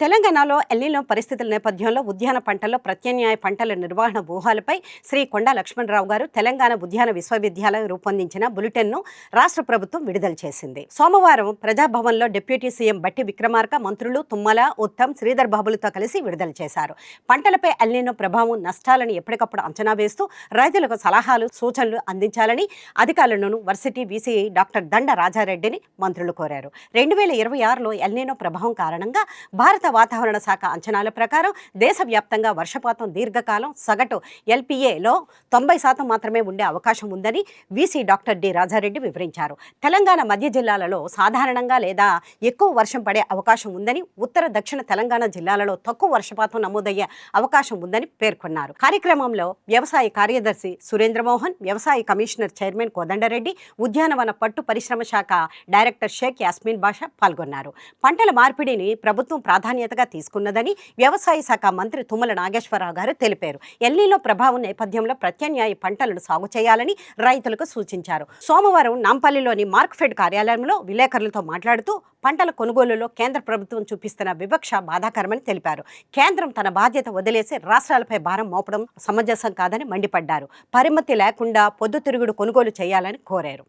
తెలంగాణలో ఎల్నినో పరిస్థితుల నేపథ్యంలో ఉద్యాన పంటల్లో ప్రత్యామ్నాయ పంటల నిర్వహణ వ్యూహాలపై శ్రీ కొండా లక్ష్మణరావు గారు తెలంగాణ ఉద్యాన విశ్వవిద్యాలయం రూపొందించిన బులెటిన్ను రాష్ట్ర ప్రభుత్వం విడుదల చేసింది. సోమవారం ప్రజాభవన్లో డిప్యూటీ సీఎం బట్టి విక్రమార్క, మంత్రులు తుమ్మల, ఉత్తమ్, శ్రీధర్ బాబులతో కలిసి విడుదల చేశారు. పంటలపై ఎల్నినో ప్రభావం, నష్టాలను ఎప్పటికప్పుడు అంచనా వేస్తూ రైతులకు సలహాలు, సూచనలు అందించాలని అధికారులను వర్సిటీ వీసీ డాక్టర్ దండ రాజారెడ్డిని మంత్రులు కోరారు. 2026లో ఎల్నినో ప్రభావం కారణంగా భారత వాతావరణ శాఖ అంచనాల ప్రకారం దేశవ్యాప్తంగా వర్షపాతం దీర్ఘకాలం సగటు ఎల్పీఏలో 90% మాత్రమే ఉండే అవకాశం ఉందని వీసీ డాక్టర్ డి రాజారెడ్డి వివరించారు. తెలంగాణ మధ్య జిల్లాలలో సాధారణంగా లేదా ఎక్కువ వర్షం పడే అవకాశం ఉందని, ఉత్తర దక్షిణ తెలంగాణ జిల్లాలలో తక్కువ వర్షపాతం నమోదయ్యే అవకాశం ఉందని పేర్కొన్నారు. కార్యక్రమంలో వ్యవసాయ కార్యదర్శి సురేంద్రమోహన్, వ్యవసాయ కమిషనర్ చైర్మన్ కోదండరెడ్డి, ఉద్యానవన పట్టు పరిశ్రమ శాఖ డైరెక్టర్ షేక్ యాస్మిన్ బాషా పాల్గొన్నారు. పంటల మార్పిడిని ప్రభుత్వం ప్రాధాన్యతగా తీసుకున్నదని వ్యవసాయ శాఖ మంత్రి తుమ్మల నాగేశ్వరరావు గారు తెలిపారు. ఎల్నినో ప్రభావం నేపథ్యంలో ప్రత్యామ్నాయ పంటలను సాగు చేయాలని రైతులకు సూచించారు. సోమవారం నాంపల్లిలోని మార్క్ఫెడ్ కార్యాలయంలో విలేకరులతో మాట్లాడుతూ పంటల కొనుగోలులో కేంద్ర ప్రభుత్వం చూపిస్తున్న వివక్ష బాధాకరమని తెలిపారు. కేంద్రం తన బాధ్యత వదిలేసి రాష్ట్రాలపై భారం మోపడం సమంజసం కాదని మండిపడ్డారు. పరిమితి లేకుండా పొద్దుతిరుగుడు కొనుగోలు చేయాలని కోరారు.